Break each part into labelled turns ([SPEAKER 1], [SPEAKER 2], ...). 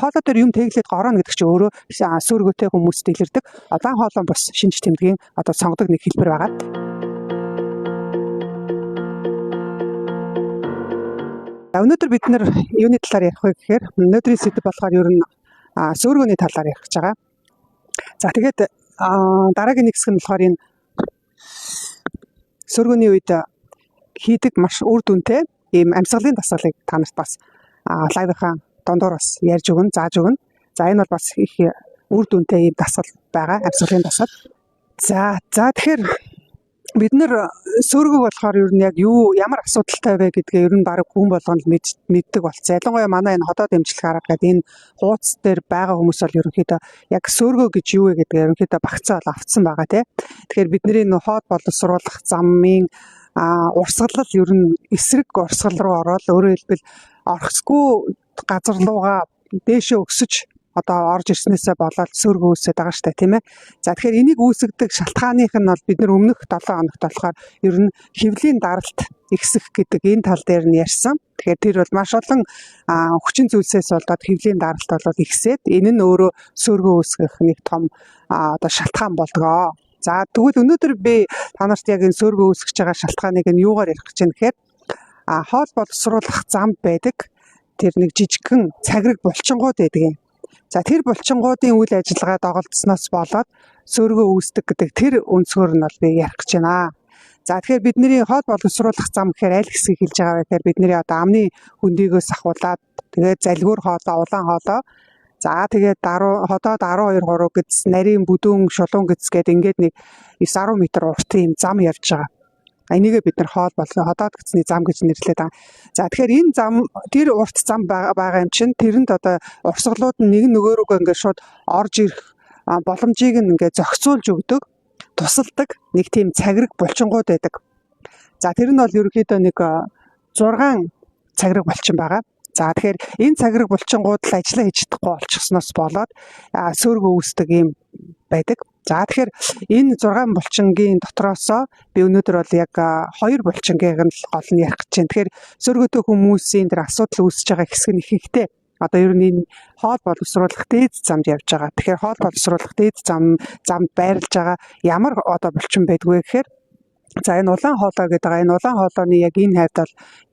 [SPEAKER 1] хоолой дээр юм тэглээд горооно гэдэг чинь өөрөө сүргөтэй хүмүүст илэрдэг. Улаан хоолой бас шинж тэмдгийн одоо сонгодог нэг хэлбэр байгаа. Өнөөдөр бид нэр юуны талаар ярих вэ гэхээр өнөөдрийн сэдэв болохоор ер нь сүргөний талаар ярих гэж байгаа. За тэгээд дараагийн нэг хэсэг нь болохоор энэ сүргөний үед хийдэг маш үр дүнтэй ийм амьсгалын дасгалыг та нарт бас лайвынхаа дондор бас ярьж өгнө, зааж өгнө. За энэ бол бас их үр дүнтэй ийм дасгал байгаа, амьсгалын дасгал. За тэгэхээр бид нэр сүргэг болохоор ер нь яг ямар асуудалтай вэ гэдгээ ер нь баг хүн болгонд мэддэг болцсон. Ялангуяа манай энэ ходоод эмчлэх арга гэдэг энэ хуудас дээр байгаа хүмүүс бол ерөнхийдөө яг сүргэг гэж юу вэ гэдгээ ерөнхийдөө багцаа бол автсан байгаа тий. Тэгэхээр бидний нөх хоод боловсруулах замын урсгалал ер нь эсрэг урсгал руу ороод өөрөөр хэлбэл орхисгүй газар руугаа дээшээ өксөж одоо орж ирснээсээ болоод сүрг үүсээд байгаа штэ тийм ээ. За тэгэхээр энийг үүсгдэг шалтгааных нь бол бид нар өмнөх 7 хоногт болохоор ер нь хөвлийн даралт ихсэх гэдэг энэ тал дээр нь ярьсан. Тэгэхээр тэр бол маш олон хүчин зүйлсээс болоод хөвлийн даралт болоод ихсээд энэ нь өөрөө сүргөө үүсгэх нэг том одоо шалтгаан болдгоо. За тэгвэл өнөөдөр би та нарт яг энэ сүргөө үүсгэж байгаа шалтгааныг нь юугаар ярих гэж байна гэхээр хоол боловсруулах зам байдаг. Тэр нэг жижигхэн цаграг булчингууд байдаг юм. За тэр булчингуудын үйл ажиллагаа доголдсноос болоод сүргөө үүсдэг гэдэг тэр өнцгөр нь бол би ярих гэж байна. За тэгэхээр бидний хоол боловсруулах зам гэхээр аль хэсгийг хэлж байгаа вэ гэхээр бидний одоо амны хөндийгөөс ахуулаад тэгээд залгуур хоолой, улаан хоолой, за тэгээд ходоод 12 3 гэц, нарийн бүдүүн, шулуун гэц гээд ингээд нэг 9-10 м уртын юм зам явж байгаа. Энийгээ бид нар хоол болон ходоод гэцний зам гэж нэрлэдэг байгаа. За тэгэхээр энэ зам тэр урт зам байгаа юм чинь тэрэнд одоо урсгалууд нь нэг нөгөө рүүгээ ингээд шууд орж ирэх боломжийг ингээд зохицуулж өгдөг, тусалдаг нэг тийм цаграг булчингууд байдаг. За тэр нь бол ерөнхийдөө нэг 6 цаграг булчин байгаа. За тэгэхээр энэ цаграг булчингууд л ажиллаа хийж чадахгүй болчихсноос болоод сүргөө үүсдэг юм байдаг. За тэгэхээр энэ 6 булчингийн дотроосоо би өнөөдөр бол яг 2 булчингийг нь гол нь ярих гэж байна. Тэгэхээр сүргөөтэй хүмүүсийн тэр асуудал үүсэж байгаа хэсэг нь ихэнхдээ одоо ер нь энэ хоол боловсруулах дээд замд явж байгаа. Тэгэхээр хоол боловсруулах дээд замд байрлаж байгаа ямар одоо булчин байдгүй гэхээр за энэ улаан хоолой гэдэг байгаа. Энэ улаан хоолойны яг энэ хайд бол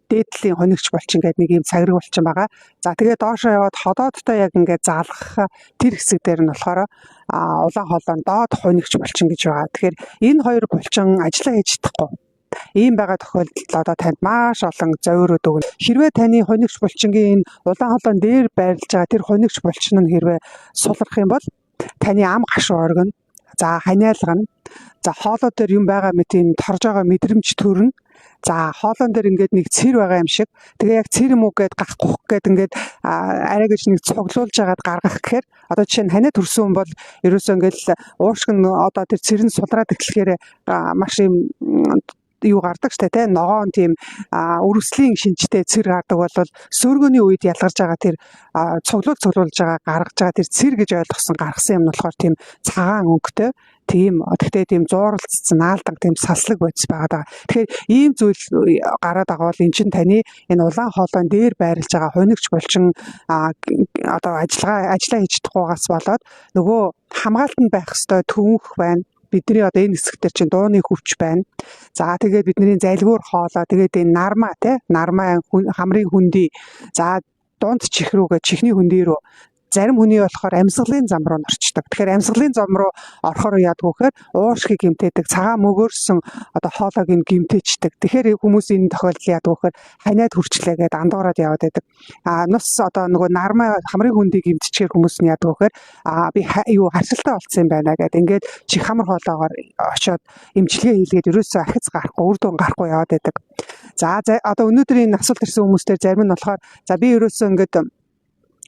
[SPEAKER 1] дээдлийн хонигч булчин гэдэг нэг юм цаграг булчин байгаа. За тэгээ доошоо яваад ходоодтой яг ингээд заалгах тэр хэсэг дээр нь болохоор улаан хоолойн доод хонигч булчин гэж байгаа. Тэгэхээр энэ хоёр булчин ажиллаа хийж чадахгүй. Ийм байгаа тохиолдолд одоо танд маш олон зовирууд өгнө. Хэрвээ таны хонигч булчингийн улаан хоолойн дээр байрлаж байгаа тэр хонигч булчин нь хэрвээ сулрах юм бол таны ам гашуу оргино. За ханиалгана. За хоолой дээр юм байгаа мэт энэ торж байгаа мэдрэмж төрнө. За хоолойн дээр ингээд нэг цэр байгаа юм шиг. Тэгээ яг цэр юм уу гэд гахгүй гэд ингээд арай гэж нэг цуглуулж агаад гаргах гэхээр одоо жишээ нь ханиа төрсөн бол ерөөсөө ингээд уушг нь одоо тэр цэр нь сулраад эхлэхээр маш юм юу гардаг штэ тий ногоон тийм өрөвслийн шинжтэй цэр гардаг бол сүргөний үед ялгарч байгаа тэр цуглуулж байгаа гаргаж байгаа тэр цэр гэж ойлгосон гаргасан юм нь болохоор тийм цагаан өнгөтэй тийм гэхдээ тийм зууралцсан наалдаг тийм салслаг бодис байгаа. Тэгэхээр ийм зүйл гараад байгаа бол эн чинь таны энэ улаан хоолойн дээр байрлаж байгаа хонигч булчин одоо ажиллаа хийж чадахгүйгаас болоод нөгөө хамгаалтанд байх ёстой төвөнх байна. Бидний одоо энэ хэсэгтэр чинь дууны хөвч байна. За тэгээд бидний залгуур хоолой, тэгээд энэ нармаа тий нармаа хамрын хөндөй. За дунд чих рүүгээ чихний хөндөй рүү зарим хүний болохоор амьсгалын зам руу орчдөг. Тэгэхээр амьсгалын зам руу орохоор яадаг вэхээр уушгийг гимтээдэг, цагаан мөгөөрсөн одоо хоолойг нь гимтээчдэг. Тэгэхээр хүмүүс энэ тохиолдол яадаг вэхээр ханиад хүрчлээгээд андуураад яваад байдаг. Нус одоо нөгөө нармаа хамрын хөндөй гимтчихээр хүмүүс нь яадаг вэхээр би юу харшилтаа болцсон юм байна гэдэг. Ингээд чих хамар хоолойгоор очиод эмчилгээ хийлгээд ерөөсөө ахиц гарахгүй, үр дүн гарахгүй яваад байдаг. За одоо өнөөдрийн асуулт ирсэн хүмүүстээр зарим нь болохоор за би ерөөсөө ингээд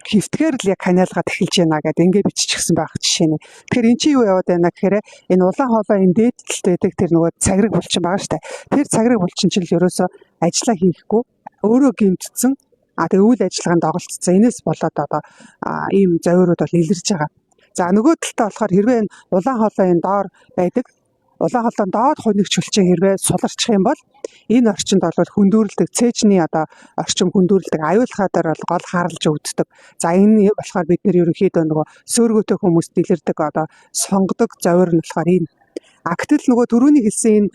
[SPEAKER 1] хөвтгээр л яг ханиалгаад эхэлж байна гэдэг ингээд биччихсэн байх жишээ нь. Тэгэхээр эн чинь юу яваад байна гэхээр энэ улаан хоолой энэ дээдлэлт байдаг тэр нөгөө цаграг булчин байгаа штэ. Тэр цаграг булчин чинь л ерөөсөө ажиллаа хийхгүй өөрөө гимтсэн тэгээ үйл ажиллагаанд доголдсон. Энэс болоод одоо ийм зовирууд бол илэрж байгаа. За нөгөө талдаа болохоор хэрвээ энэ улаан хоолой энэ доор байдаг улаан холоон доод хөнөгчлчин хэрвээ суларчих юм бол энэ орчинд бол хүндүүрлдэг цээжний орчим хүндүүрлдэг аюулхай дээр бол гол харалж өгддөг. За энэ болохоор бид нэр ерөнхийдөө нөгөө сөөргөтэй хүмүүст дэлгэрдэг сонгодог зовир нь болохоор энэ. Гэтэл нөгөө түрүүний хэлсэн энэ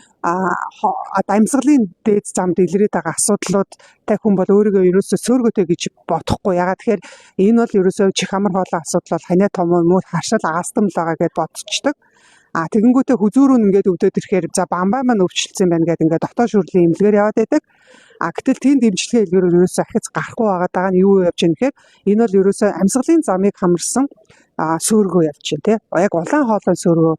[SPEAKER 1] амьсгалын дээд зам дэлгэрээд байгаа асуудлуудтай хүн бол өөрийгөө ерөөсөө сөөргөтэй гэж бодохгүй. Ягаад тэгэхээр энэ бол ерөөсөө чих амар хоолой асуудал бол ханиа том юм уу харшил аастам л байгаа гэж бодчихдог. Тэгэнгүүтээ хүзүүрүүн ингээд өвдөд ирэхээр за бамбай маань өвчлөсөн байна гэдэг ингээд дотоод шүрлийн эмнэлгээр яваад байдаг. Гэтэл тийм дэмжлэгээ илгүүрээр ерөөсөө ахиц гарахгүй байгаа нь юу явж байна гэхээр энэ бол ерөөсөө амьсгалын замыг хамарсан сөөргөө явж байна тий. Яг улаан хоолой сөөргөө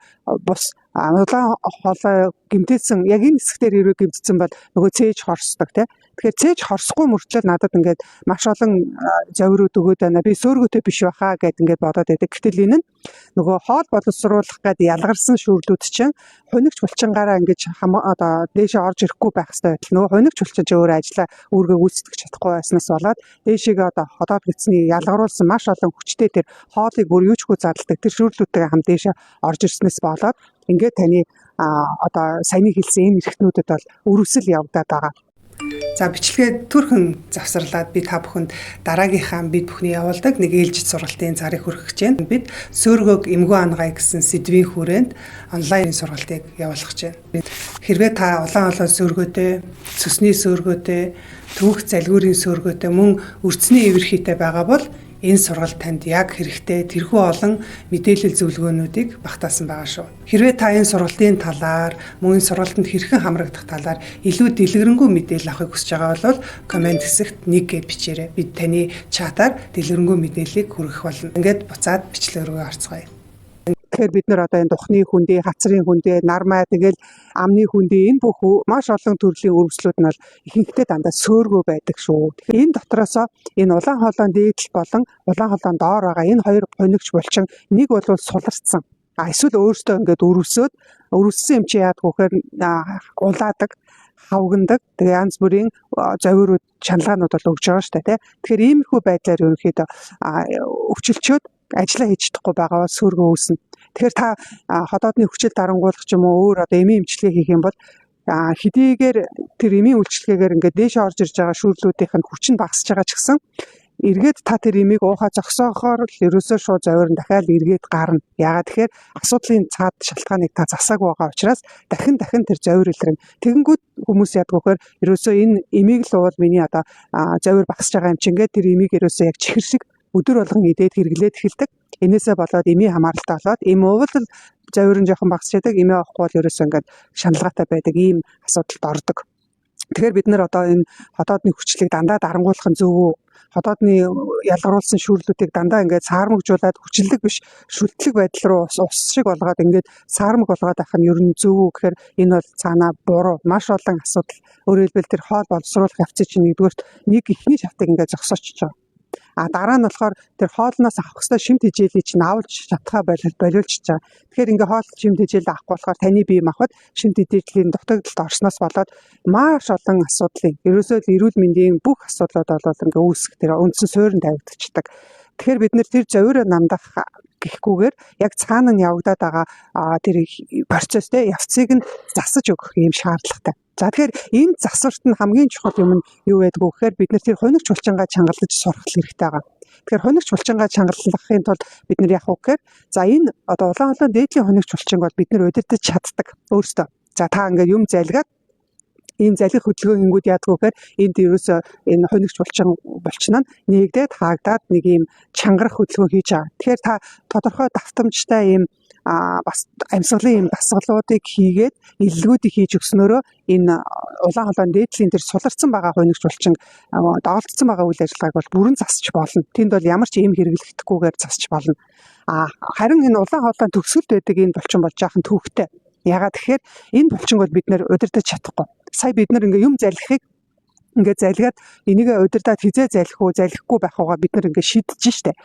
[SPEAKER 1] бус улаан хоолой гэмтээсэн яг энэ хэсгээр ирүү гэмтсэн бол нөгөө цээж хорсдог тий. Тэгэхээр цээж хорсохгүй мөртлөө надад ингээд маш олон зовирууд өгөөд байна. Би сөөргөтэй биш байхаа гэд ингээд бодоод байдаг. Гэтэл энэ нь нөгөө хоол боловсруулах гээд ялгарсан шүүрлүүд чинь хонигч булчингаараа ингээд дээшээ орж ирэхгүй байх хэрэгтэй байтал нөгөө хонигч булчин ч өөр ажлаа үүргээ гүйцэтгэж чадахгүй байснаас болоод дээшээгээ ходоод гисний ялгаруулсан маш олон хүчтэй тэр хоолыг бүр юучгүй зарладаг тэр шүүрлүүдтэйгээ хамт дээшээ орж ирснээс болоод ингээд таны саяны хэлсэн энэ эрхтнүүдэд бол өрөвсөл явагдаад байгаа. За бичлэгээ түрхэн завсарлаад би та бүхэнд дараагийнхаа бид бүхний явуулдаг нэг ээлжид сургалтын зарыг хүргэж байна. Бид сөөргөөг эмгүү ангай гэсэн сэдвийн хүрээнд онлайн сургалтыг явуулах гэж байна. Хэрвээ та улаан холоон сөөргөөтэй, цөсний сөөргөөтэй, түүх залгуурын сөөргөөтэй мөн өрцний эвэрхийтэй байгаа бол энэ сургалт танд яг хэрэгтэй тэрхүү олон мэдээлэл зөвлөгөөнүүдийг багтаасан байгаа шүү. Хэрвээ та энэ сургалтын талаар, мөн энэ сургалтанд хэрхэн хамрагдах талаар илүү дэлгэрэнгүй мэдээлэл авахыг хүсэж байгаа бол комент хэсэгт 1 гэж бичээрэй. Бид таны чатаар дэлгэрэнгүй мэдээллийг хүргэх болно. Ингээд буцаад бичлэг рүү орцгоё. Тэгэхээр бид нар энэ духны хүндээ, хацрын хүндээ, нармай тэгэл амны хүндээ энэ бүх маш олон төрлийн өргөслүүд нь бол ихэнхдээ дандаа сөөргөө байдаг шүү. Энэ дотроос энэ улаан хоолойн дээдл болон улаан хоолойн доор байгаа энэ хоёр хонигч булчин нэг бол суларцсан. Эсвэл өөртөө ингээд өрөвссөн юм чи яадгүй гэхээр улаадаг, хавгнадаг. Тэгээ янз бүрийн зовирууд, чаналгаанууд бол өгж байгаа шүү дээ. Тэгэхээр иймэрхүү байдлаар ерөнхийдөө өвчлчөөд ажиллаа хийж чадахгүй байгаа бол сөөргөө үүснэ. Тэгэхээр та ходоодны хүчил дарангуулах ч юм уу өөр эмийн эмчилгээ хийх юм бол хэдийгээр тэр эмийн үйлчлэгээр ингээд дээш орж ирж байгаа шүүрлүүдийнх нь хүч нь багасж байгаа ч гэсэн эргээд та тэр эмийг уухаа зогсоохоор л ерөөсөө шууд зовирн дахиад эргээд гарна. Яагаад тэгэхээр асуудлын цаад шалтгааныг та засаагүй байгаа учраас дахин тэр зовир илэрнэ. Тэгэнгүүт хүмүүс яадаг вэхээр ерөөсөө энэ эмийг л уул миний зовир багасж байгаа юм чи ингээд тэр эмийг ерөөсөө яг чихэр шиг өдөр болгон идээд хэрэглээд эхэлдэг. Энээсээ болоод эмийн хамааралтай болоод эм уул зовир нь жоохон багасчдаг, эмээ авахгүй бол ерөөсөө ингээд шаналгаатай байдаг ийм асуудалд ордог. Тэгэхээр бид нар энэ ходоодны хүчлийг дандаа дарангуулах нь зөв үү? Ходоодны ялгаруулсан шүүрлүүдийг дандаа ингээд саармагжуулаад хүчлэг биш шүтлэг байдал руу ус шиг болгоод ингээд саармаг болгоод авах нь ер нь зөв үү гэхээр энэ бол цаанаа буруу. Маш олон асуудал. Өөрөөр хэлбэл тэр хоол боловсруулах явцыг чинь нэгдүгээрт нэг ихний шатыг ингээд зогсоочж байгаа. Дараа нь болохоор тэр хоолноос авах хэвээр шимт хичээлийг чинь авалж чадхаа болиулж байгаа. Тэгэхээр ингээ хоол шимт хичээл авахгүй болохоор таны бие махбод шимт хичээлийн дутагдалд орсноос болоод маш олон асуудлын ерөөсөө л эрүүл мэндийн бүх асуудлууд бол ингээ үүсэх тэр үндсэн суурин тавигдчихдаг. Тэгэхээр бид нэр тэр зовир намдах гэхгүйгээр яг цаана нь явагдаад байгаа тэр процесстэй явцыг нь засаж өгөх юм шаардлагатай. За тэгэхээр энэ засварт нь хамгийн чухал юм нь юу байдаг вэ гэхээр бид нэр тэр хонигч булчингаа чангалж сурах хэрэгтэй байгаа. Тэгэхээр хонигч булчингаа чангалахын тулд бид нэр яах вэ гэхээр за энэ улаан холоон дээдлийн хонигч булчинг бол бид нэр удирдах чаддаг өөртөө. За та ингээд юм залгаад энэ залгих хөдөлгөөнгүүд яадаг вэ гэхээр энд ерөөсөө энэ хонигч булчин нь нэгдээд хаагдаад нэг юм чангарах хөдөлгөөн хийж байгаа. Тэгэхээр та тодорхой давтамжтай ийм бас амьсгалын юм дасгалуудыг хийгээд илэлгүүдийг хийж өгснөөрөө энэ улаан холоон дээдлийн тэр суларцсан байгаа хонигч булчин доолдсон байгаа үйл ажиллагааг бол бүрэн засч болно. Тэнд бол ямар ч юм хэрэглэхдэггүйгээр засч болно. Харин энэ улаан холоон төгсгөлд байдаг энэ булчин бол жаахан төвхтэй. Ягаад тэгэхээр энэ булчинг бол бид нэр удирдах чадахгүй. Сая бид нар ингээ юм залхихыг ингээд залгаад энийг удирдаад хизээ залхих уу, залхихгүй байх угаа бид нар ингээд шийдэж штэ.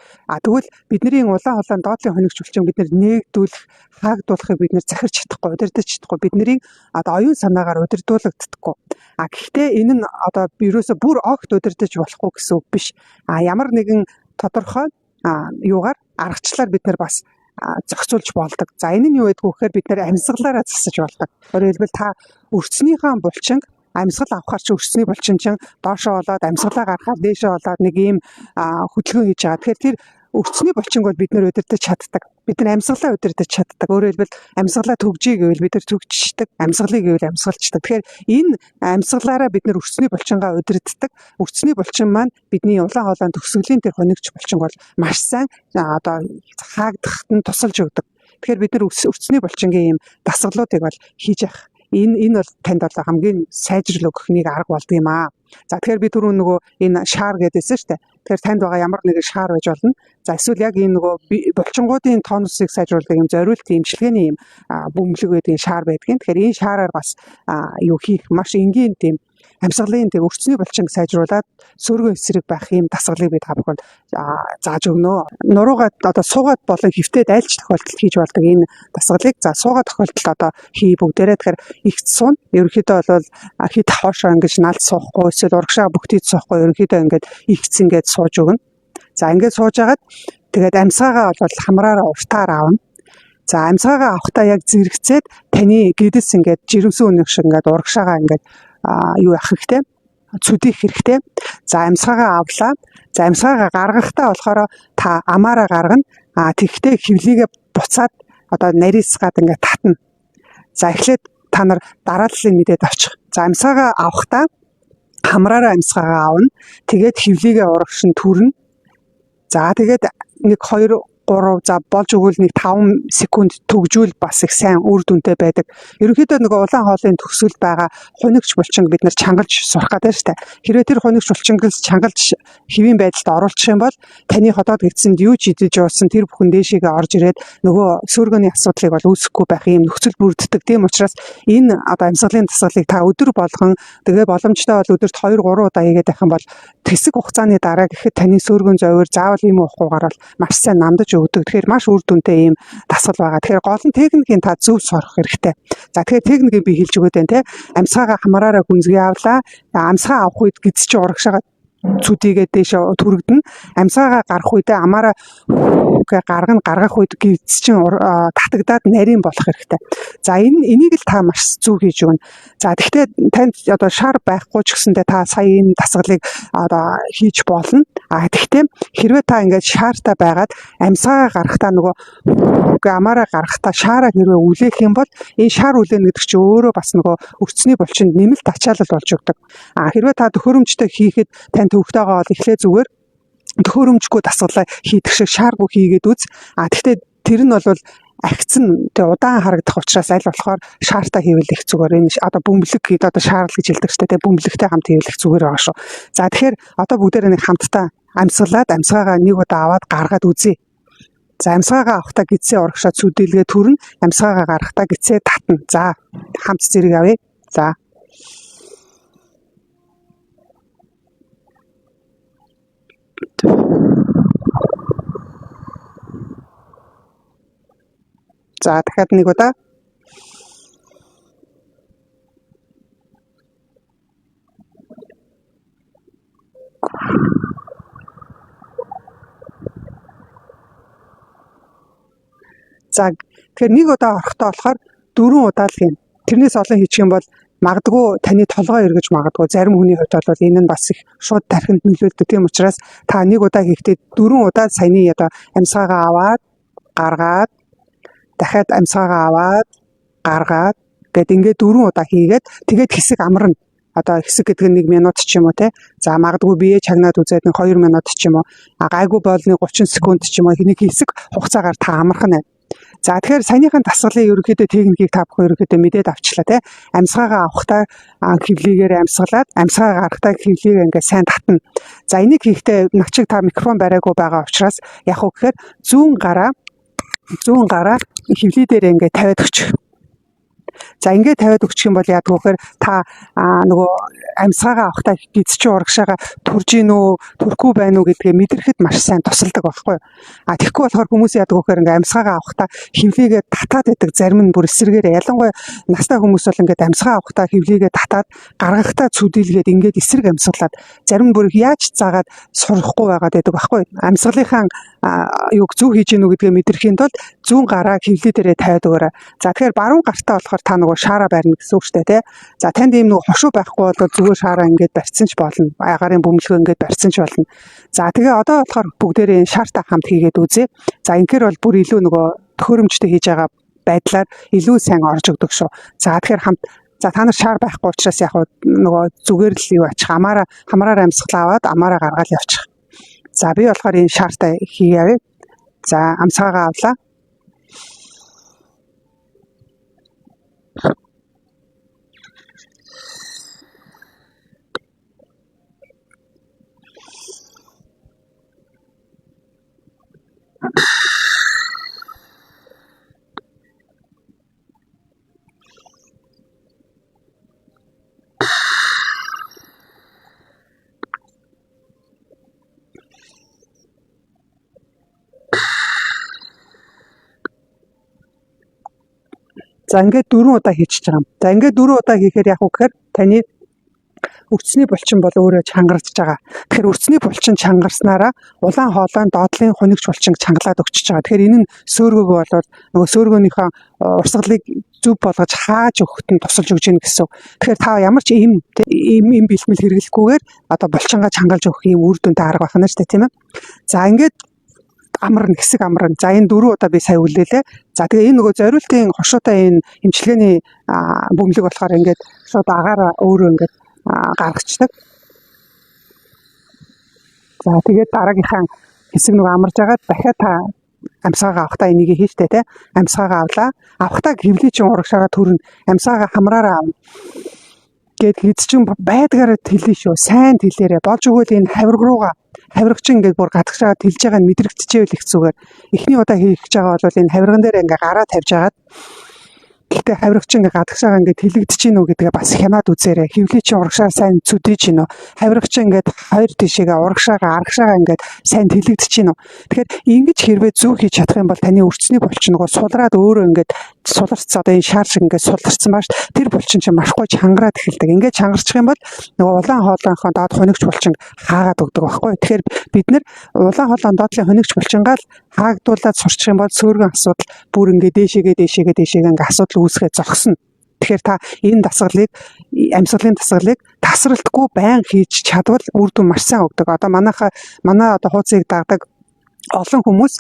[SPEAKER 1] Тэгвэл бидний улаан холоон доотлын хонигч булчин бид нар нээгдүүлэх, хаагдуулахыг бид нар захирч чадахгүй, удирдах чадахгүй. Бидний оюун санаагаар удирдуулагддаггүй. Гэхдээ энэ нь ерөөсө бүр огт удирдах болохгүй гэсэн үг биш. Ямар нэгэн тодорхой юугаар аргачлалаар бид нар бас зохицуулж болдог. За энэ нь юу гэдэг вэ гэхээр бид нэр амьсгалаараа засаж болдог. Өөрөөр хэлбэл та өрцнийхөө булчинг амьсгал авахар чи өрсний булчин чинь доошоо болоод амьсгалаа гаргахаар дээшээ болоод нэг ийм хөдөлгөөн хийж байгаа. Тэгэхээр тэр өрцний булчинг бол бид нэр удирдах чаддаг. Бид нар амьсгалаа удирдах чаддаг. Өөрөөр хэлбэл амьсгалаа төгжий гэвэл бид нар төгжчихдэг. Амьсгалыг гэвэл амьсгалчдаг. Тэгэхээр энэ амьсгалаараа бид нар өрцний булчингаа удирддаг. Өрцний булчин маань бидний улаан хоолойн төгсгөлийн тэр хонигч булчин бол маш сайн одоо хаагдахад нь тусалж өгдөг. Тэгэхээр бид нар өрцний булчингийн ийм дасгалуудыг бол хийж явах. Энэ бол танд бол хамгийн сайжрал өгөхнийг арга болд юм аа. За тэгэхээр би түрүүн нөгөө энэ шаар гэдээсэн шүү дээ. Тэгэхээр танд байгаа ямар нэгэн шаар байж болно. За эсвэл яг энэ нөгөө булчингуудын тонусыг сайжруулдаг юм зориулт имчилгээний юм бөмбөлөг байдгийн шаар байдгийн. Тэгэхээр энэ шаараар бас юу хийх маш энгийн тийм амьсгалын тэр өрцний булчинг сайжруулад сөргөө эсрэг байх юм дасгалыг би та бүхэнд зааж өгнө. Нуруугаад одоо суугаад болон хөвтөд айлч тохиолдолд хийж болдог энэ дасгалыг за суугаад тохиолдолд одоо хий бүгдээрээ тэгэхээр ихт суун ерөнхийдөө бол хит хоошоо ингэж налд суухгүй эсвэл урагшаа бүгдийг суухгүй ерөнхийдөө ингэж ихц ингэж сууж өгнө. За ингэж сууж агаад тэгээд амьсгаагаа бол хамраараа уртаар аавна. За амьсгаагаа авахтаа яг зэрэгцээд таны гэдэс ингэж жирэмсэн өнөг шиг ингэж урагшаагаа ингэж юу явах хэрэгтэй цүдих хэрэгтэй. За амьсгаагаа авлаа. За амьсгаагаа гаргахтаа болохоор та амаараа гаргана. Тэгхдээ хөвлийгээ буцаад одоо нарийсгаад ингээд татна. За эхлээд та нар дарааллыг мэдээд авчих. За амьсгаагаа авахтаа хамраараа амьсгаагаа авна. Тэгээд хөвлийгээ урагшин түрнэ. За тэгээд 1 2 3 за болж өгвөл нэг 5 секунд төгжүүл бас их сайн үр дүнтэй байдаг. Ерөнхийдөө нөгөө улаан хоолойн төгсгөл байгаа хунигч булчинг бид нар чангалж сурах гэдэг шүү дээ. Хэрвээ тэр хунигч булчингээс чангалж хэвийн байдалд оруулах юм бол таны ходоод гидсэнд юу ч идэж уусан тэр бүхэн дээшээгээ орж ирээд нөгөө сөргөний асуудлыг бол үүсэхгүй байх юм нөхцөл бүрддэг. Тийм учраас энэ одоо амьсгалын дасгалыг та өдөр болгон тэгээ боломжтой бол өдөрт 2 3 удаа хийгээд байх юм бол хэсэг хугацааны дараа гэхэд таны сөргөн зовир заавал юм уухгүйгээр бол маш сайн намдаж өгдөг. Тэгэхээр маш үр дүнтэй ийм дасгал байгаа. Тэгэхээр гол нь техникийн та зөв сурах хэрэгтэй. За тэгэхээр техникийг би хэлж өгöd байна те. Амьсгаагаа хамаараараа гүнзгий авлаа. Амьсгаа авах үед гидс чи урагшаага цүдийгээ дээшээ түргдэнэ. Амьсгаагаа гарах үедээ амаараа гаргах үед гидс чин татагдаад нарийн болох хэрэгтэй. За энийг л та маш зөв хийж өгнө. За тэгвэл танд одоо шар байхгүй ч гэсэндээ та сая энэ дасгалыг одоо хийж болно. Тэгвэл хэрвээ та ингээд шаартай байгаад амьсгаагаа гаргахтаа нөгөө амаараа гаргахтаа шаараа хэрвээ үлээх юм бол энэ шаар үлээнэ гэдэг чинь өөрөө бас нөгөө өрцний булчинд нэмэлт ачаалал болж өгдөг. Хэрвээ та төхөөрөмжтэй хийхэд тань төвхтэйгээ бол эхлээ зүгээр төхөөрөмжгүй дасгалаа хийдэг шиг шааргүй хийгээд үз. Тэгвэл тэр нь бол агцсан тэг удаан харагдах учраас аль болохоор шаартай хийвэл их зүгээр. Энэ одоо бөмбөлөг хэд одоо шаарл гэж хэлдэг ч тэгээ бөмбөлөгтэй хамт хийвэл их зүгээр байгаа шүү. За тэгэхээр одоо бүгдээрээ нэг хамтдаа амьсгалаад амьсгаагаа нэг удаа аваад гаргаад үзье. За амьсгаагаа авахтаа гидсээ урагшаа цүдэлгээ түрнэ. Амьсгаагаа гаргахтаа гидсээ татна. За хамт зэрэг авъя. За За дахиад нэг удаа. За тэгэхээр нэг удаа орохтой болохоор 4 удаа л хийн. Тэрнээс олон хийчих юм бол магадгүй таны толгой эргэж магадгүй. Зарим хүний хувьд бол энэ нь бас их шууд тархинд нөлөөлдөг. Тийм учраас та нэг удаа хийхдээ 4 удаа саяны одоо амьсгаагаа аваад гаргаад дахиад амьсгаагаа аваад гаргаад гэд ингээд 4 удаа хийгээд тэгээд хэсэг амарна. Одоо хэсэг гэдэг нь 1 минут ч юм уу те. За магадгүй бие чагнаад үзээд 2 минут ч юм уу. Гайгүй бол 30 секунд ч юм уу. Нэг хэсэг хугацаагаар та амархан байна. За тэгэхээр саяныхын дасгалын ерөнхийдөө техникийг та бүхэн ерөнхийдөө мэдээд авчлаа те. Амьсгаагаа авахтаа хөвлийгээр амьсгалаад амьсгаа гаргахтаа хөвлийгээ ингээд сайн татна. За энийг хийхдээ навчиг та микрофон бариагүй байгаа учраас яг уу гэхээр зүүн гараа хөвлий дээр ингээд тавиад өгчих. За ингээд тавиад өгчих юм бол яадаг вэ гэхээр та нөгөө амьсгаагаа авахтаа гидс чи урагшаага турж гин үү төрөхгүй байна уу гэдгээ мэдрэхэд маш сайн тусалдаг байхгүй юу. Тэгэхгүй болохоор хүмүүс яадаг вэ гэхээр ингээд амьсгаагаа авахтаа хөвлийгээ татаад байдаг зарим нь бүр эсрэгээр ялангуяа настай хүмүүс бол ингээд амьсгаа авахтаа хөвлийгээ татаад гаргахтаа цүдэлгээд ингээд эсрэг амьсгалаад зарим нь бүр яаж заагаад сурахгүй байгаад байдаг байхгүй юу. Амьсгалынхаа юуг зөв хийж гинүү гэдгээ мэдрэхийн тулд зүүн гараа хөвлөө дээрээ тавиад өгөөрэй. За тэгэхээр баруун гартаа болохоор та нөгөө шаараа барина гэсэн үг шүү дээ, тий. За танд ийм нөгөө хошуу байхгүй бол зүгээр шаараа ингээд барьсан ч болно. Агарын бөмбөлгөө ингээд барьсан ч болно. За тэгээ одоо болохоор бүгдээрээ шаартай хамт хийгээд үзье. За инхээр бол бүр илүү нөгөө төхөөрөмжтэй хийж байгаа байдлаар илүү сайн орж өгдөг шүү. За тэгэхээр хамт за та нар шаар байхгүй учраас яг нөгөө зүгээр л юу ачих хамаараар амьсгал аваад амаараа гаргаад явчих. За би болохоор энэ шаартай хийявээ. За амсгаагаа авлаа. За ингээд 4 удаа хийчихэж байгаа юм. За ингээд 4 удаа хийхээр яг уу гэхээр таны өрцний булчин бол өөрөө чангарч байгаа. Тэгэхээр өрцний булчин чангарснараа улаан хоолой доотлын хунигч булчин чангалаад өгчөж байгаа. Тэгэхээр энэ нь сөөргөг болоод нөгөө сөөргөөнийхөө урсгалыг зөв болгож хааж өгөхөд нь тусалж өгч гин гэсэн. Тэгэхээр та ямар ч ийм бэлтгэл хэрэглэхгүйгээр одоо булчингаа чангалж өгөх ийм үр дүнтэй арга байна шүү дээ, тийм ээ. За ингээд амарна хэсэг амарна. За энэ 4 удаа би сая үлээлээ. За тэгээ энэ нөгөө зориултын хошуутай энэ эмчилгээний бөмбөлөг болохоор ингээд шууд агаараа өөрөө ингээд гаргацдаг. За тэгээд дараагийнхаа хэсэг нөгөө амарж байгаа дахиад та амсгаагаа авахтаа энийг хийжтэй те. Амсгаагаа авлаа. Авахтаа гівлийн чин урагшаараа төрнө. Амсгаагаа хамраараа авна. Гэт хийдчин байдгаараа тэлнэ шүү. Сайн тэлээрээ. Болж өгвөл энэ хавирг руугаа хавиргач ингээд бүр гадагшаа тэлж байгаа нь мэдрэгдчихэвэл их зүгээр. Эхний удаа хийх гэж байгаа бол энэ хавирган дээр ингээд гараа тавьж агаад гэхдээ хавиргач ингээд гадагшаа ингээд тэлэгдэж гинүү гэдгээ бас хянаад үзээрэй. Хөвлийн чин урагшаа сайн зүдэж гинүү. Хавиргач ингээд хоёр тишээгээ урагшаагаа арагшаагаа ингээд сайн тэлэгдэж гинүү. Тэгэхээр ингэж хэрвээ зөв хийж чадах юм бол таны өрцний булчин нөгөө сулраад өөрөө ингээд суларч одоо энэ шаар шиг ингээд суларчсан baаш тэр булчин чинь машгүй чангараад эхэлдэг. Ингээд чангарчих юм бол нөгөө улаан хоолойнхоо доод хунигч булчин хаагаад өгдөг байхгүй. Тэгэхээр бид нэр улаан хоолойн доотлын хунигч булчингаа л хаагдуулаад сурчих юм бол сөөргөн асуудал бүр ингээд дээшээгээ ингээд асуудал үүсгээ зогсно. Тэгэхээр та энэ дасгалыг амьсгалын дасгалыг тасралтгүй байн хийж чадвал үр дүн маш сайн өгдөг. Одоо манай одоо хууцыг дагдаг олон хүмүүс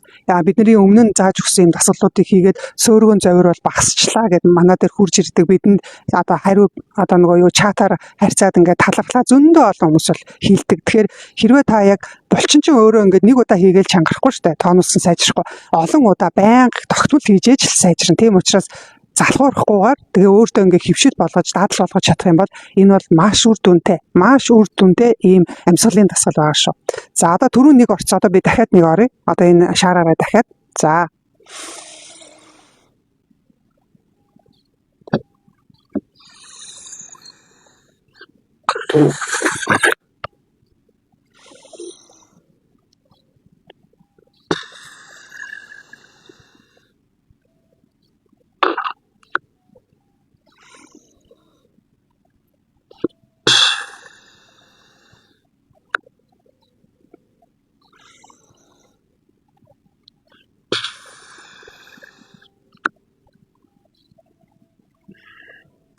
[SPEAKER 1] бидний өмнө нь зааж өгсөн юм дасгалуудыг хийгээд сөөргөн зовир бол багасчлаа гэд манай дээр хурж ирдэг. Бидэнд одоо хариу одоо нөгөө юу чатаар харьцаад ингээд талархлаа зөндөө олон хүмүүс бол хийлдэг. Тэгэхээр хэрвээ та яг булчин чинь өөрөө ингээд нэг удаа хийгээл чангарахгүй штэ тоонулсан сайжрахгүй олон удаа байнга тогтмол хийжээж л сайжрна. Тийм учраас залхуурахгүйгээр тэгээ өөртөө ингээ хөвшил болгож дадал болгож чадах юм бол энэ бол маш үр дүнтэй ийм амьсгалын дасгал байгаа шүү. За одоо түрүү нэг орц одоо би дахиад нэг оръё. Одоо энэ шаараараа дахиад. За.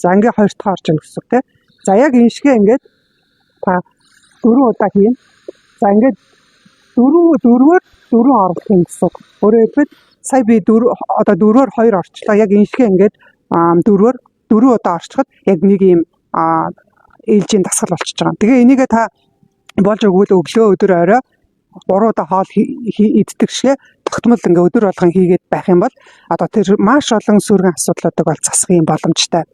[SPEAKER 1] За ингээ хоёр дахь орж ийн гэсэн үг те. За яг энэ шигээ ингээд та 4 удаа хийн. За ингээд 4-4-4 оруулах юм гэсэн үг. Өөрөөр хэлбэл сая би одоо 4-өөр 2 орчлоо. Яг энэ шигээ ингээд 4 удаа орчиход яг нэг юм ээлжийн дасгал болчихж байгаа. Тэгээ энийгээ та болж өгвөл өглөө өдөр орой 3 удаа хоол иддэг шигээ тогтмол ингээ өдөр болгон хийгээд байх юм бол одоо тэр маш олон сүргэн асуудлуудыг бол засах юм боломжтой.